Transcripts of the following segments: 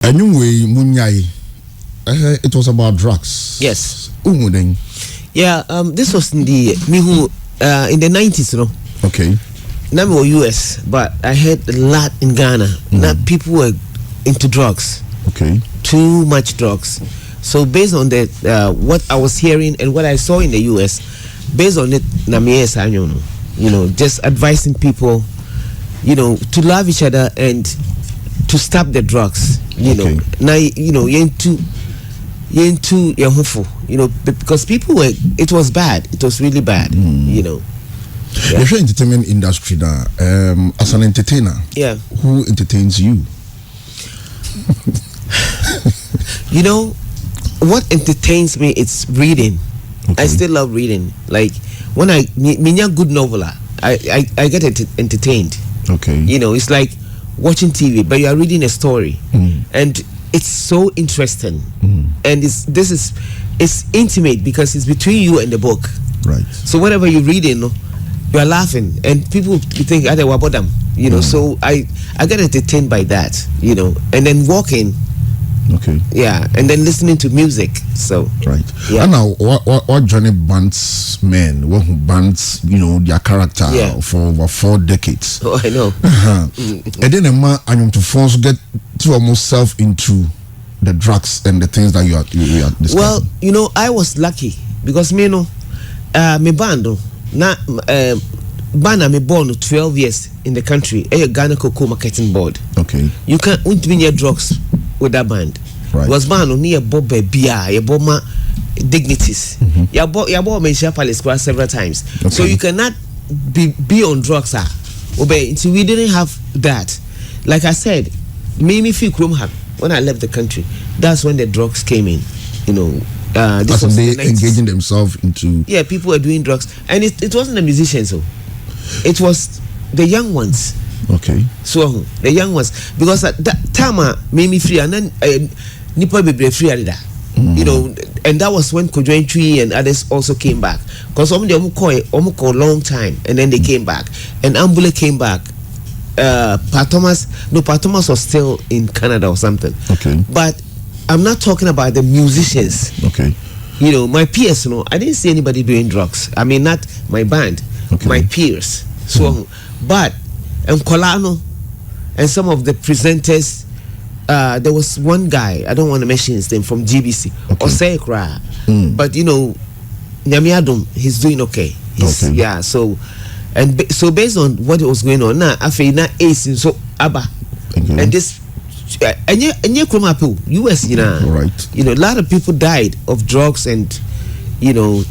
Anyway, Munyai, it was about drugs. Yes. Yeah, this was in the in the 90s, you know. Okay. Now we were US, but I heard a lot in Ghana. Now people were into drugs. Okay. Too much drugs. So based on that, what I was hearing and what I saw in the US, based on it, you know, just advising people, you know, to love each other and to stop the drugs. You know, now you know you're into you're hopeful. You know, because people were. It was bad. It was really bad. You know. Yeah. The entertainment industry now, as an entertainer, who entertains you? You know, what entertains me is reading. Okay. I still love reading. Like when I good novel, I get entertained. Okay. You know, it's like watching TV, but you are reading a story, and it's so interesting. And it's intimate because it's between you and the book. Right. So whatever you're reading, you are laughing, and people think they were about them. You know, so I get entertained by that. You know, and then walking. Okay. Yeah, and then listening to music. So right. Yeah. And now, what Johnny bands men, what bands, you know, their character for over 4 decades. Oh, I know. And then I'm to force get to almost self into the drugs and the things that you are discussing. Well, you know, I was lucky because me me band band me born 12 years in the country. Ghana Cocoa Marketing Board. Okay. You can't win your drugs with that band. Right. Was band on near Bob Bia, your Boma dignities. Your Bob Mention Palace several times. Okay. So you cannot be on drugs, obey. So we didn't have that. Like I said, made me feel when I left the country. That's when the drugs came in. You know, this was they engaging themselves into. Yeah, people were doing drugs, and it wasn't the musicians, so it was the young ones. Okay. So the young ones, because at that time made me free, and then Nipa be free that. You know, and that was when Kojoentry and others also came back, because some of them call a long time, and then they came back, and Ambule came back. Pat Thomas was still in Canada or something. Okay. But I'm not talking about the musicians. Okay. You know, my peers, you know, I didn't see anybody doing drugs. I mean, not my band, my peers. So, but and Colano and some of the presenters, there was one guy, I don't want to mention his name, from GBC, Oseikra. But you know, Nyamiadum, he's doing okay. Yeah, so based on what was going on now, I feel now Ace so Abba and this and US, you know, right. You know, a lot of people died of drugs and you know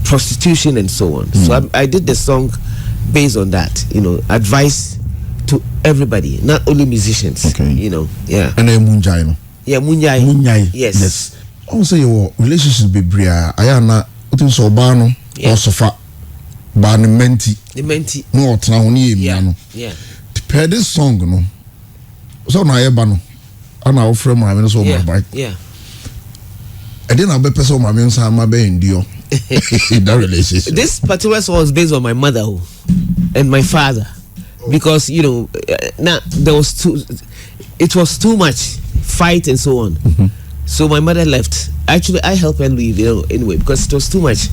prostitution and so on. So I did the song based on that, you know, advice to everybody, not only musicians. Okay. You know, yeah. And then Munjai. Yeah, Munjai. Yes. Also, your relationships be bria. Ayana, utin so bano or sofa. Bani menti. The menti. No, tnauni yeah. Yeah. To pair this song, no. So na ebano. Ana ofre my men so my bike. Yeah. I didn't have a person my men say my be indio. That relationship. This particular song was based on my mother and my father, because you know now there was it was too much fight and so on. So my mother left. Actually, I helped her leave, you know, anyway, because it was too much.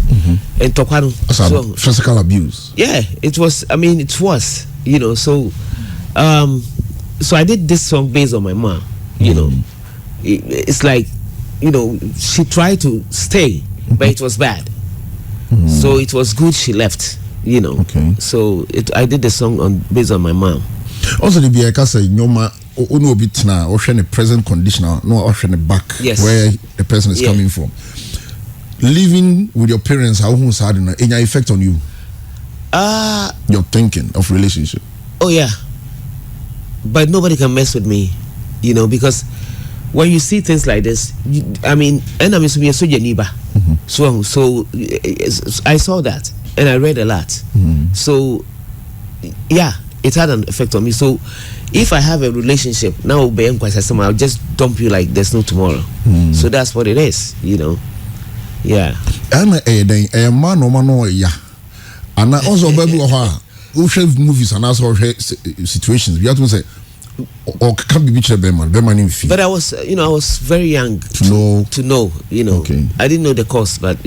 And Tokwano. So physical abuse. Yeah, it was. I mean, it was. You know, so so I did this song based on my mom. You know, it's like, you know, she tried to stay, but it was bad. So it was good she left. You know. Okay. So I did the song based on my mom. Also, the Biaka say Nyoma Uno bit now or the present condition, no option back where the person is coming from. Living with your parents, how who's had any effect on you? Your thinking of relationship. Oh yeah. But nobody can mess with me, you know, because when you see things like this, I mean, and I mean, so so I saw that and I read a lot. So yeah, it had an effect on me. So if I have a relationship now, I'll just dump you like there's no tomorrow. So that's what it is, you know. Yeah. And a man or man, yeah. And also, baby, who shave movies and also situations. We have to say, Or can be which Berman in fee. But I was, I was very young to know, Okay. I didn't know the cost, but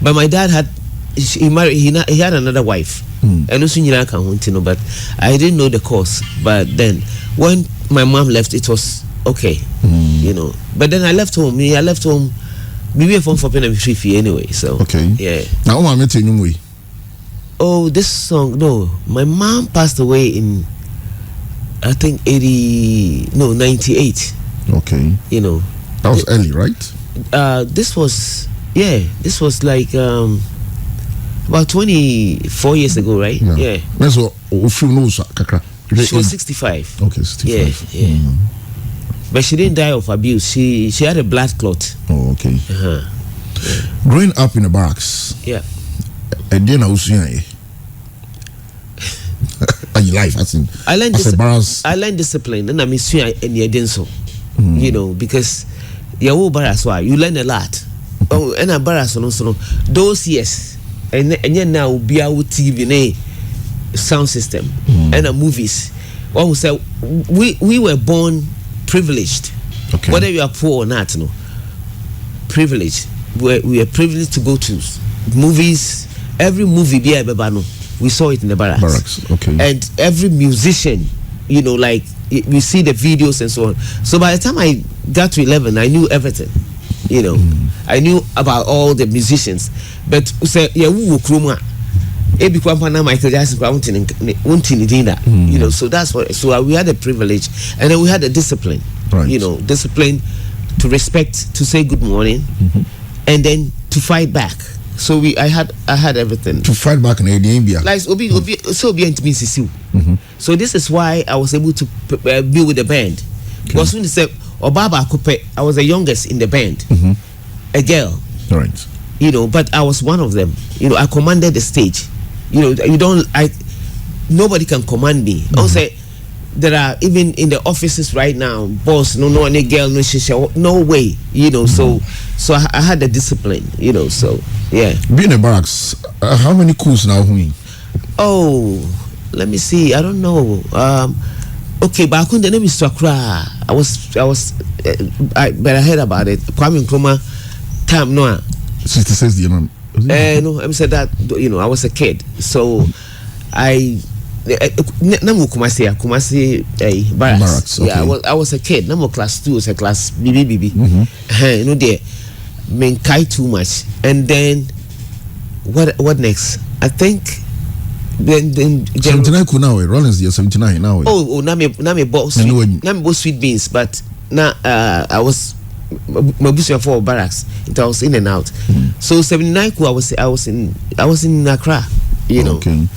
but my dad had, he married, he had another wife, and also but I didn't know the cost. But then when my mom left, it was okay, But then I left home. Maybe from for pen fee anyway. So okay, yeah. Now I met in way. Oh, this song, no, my mom passed away in, I think 98. Okay. That was early, right? This was like about 24 years ago, right? Yeah. So she was 65. Okay, 65. Yeah. But she didn't die of abuse. She had a blood clot. Oh, okay. Yeah. Growing up in the barracks. Yeah. And then I was life, I learned discipline, and I mean, because you learn a lot. Oh, and I barras on those years, and now be our TV sound system and movies. One who said we were born privileged. Okay. Whether you are poor or not, privileged. We are privileged to go to movies. Every movie we saw it in the barracks. Okay. And every musician, like we see the videos and so on. So by the time I got to 11, I knew everything. I knew about all the musicians. But say Michael Jackson, so that's what. So we had a privilege, and then we had a discipline. Right. Discipline to respect, to say good morning, and then to fight back. So I had everything to fight back in India. Like so this is why I was able to be with the band. Because when they said Obaba Akupe, I was the youngest in the band, a girl. Right. But I was one of them. I commanded the stage. Nobody can command me. Also, there are even in the offices right now, boss, no any girl, no shisha, no way. So I had the discipline. So yeah. Being a barracks, how many coups now? Oh, let me see. I don't know. Okay, but I couldn't. The name is Sakura. But I heard about it. Kwame Nkrumah time no. 66 years. No, I said that I was a kid, so I. Kumasi barracks. Okay. Yeah, I was a kid. Number class 2 was a class BB. There, menkai too much. And then what next? I think then 79 now. Rollins year 79 now. Oh, name boss sweet beans, but now I was Mabusia for barracks. It was in and out. So 79 I was in Accra, Okay.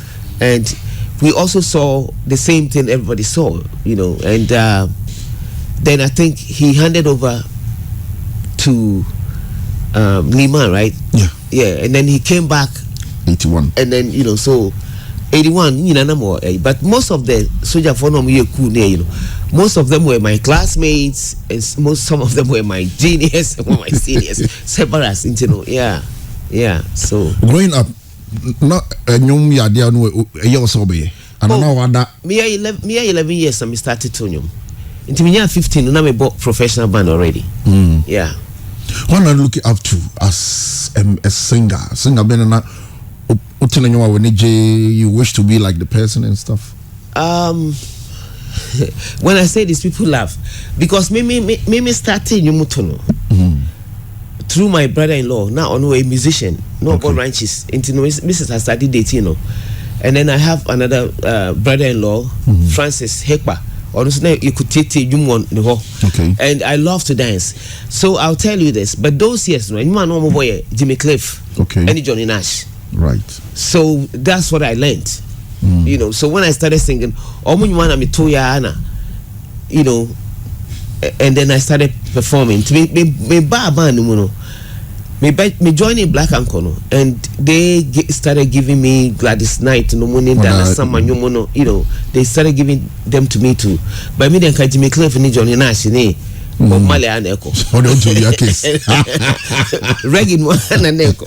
And we also saw the same thing everybody saw, and then I think he handed over to Lima, right? Yeah, and then he came back 81, and then so 81, but most of the soldier for most of them were my classmates, and some of them were my juniors and my seniors. Separate, yeah. So growing up. No, nyom ya dia no e also be. I don't know what that. Me 11 years I started to nyom. Until me 15 na me bought professional band already. Yeah. What are you looking up to as a singer? Singer ben na utinenyo when you wish to be like the person and stuff. When I say this, people laugh because me started nyumutono. Through my brother-in-law, now I know a musician, no about ranches. Into Mrs. I started dating, and then I have another brother-in-law, Francis Hekpa. Honestly, you could take okay. And I love to dance, so I'll tell you this. But those years, you know, boy Jimmy Cliff, okay, and Johnny Nash, right? So that's what I learned, So when I started singing, and then I started performing. Me joining Black Uncle, and they started giving me Gladys Knight, they started giving them to me too. But me then Jimmy Cliff and Johnny Nash, Bob Marley and Echo. Hold on to your case. Reggae one and Echo.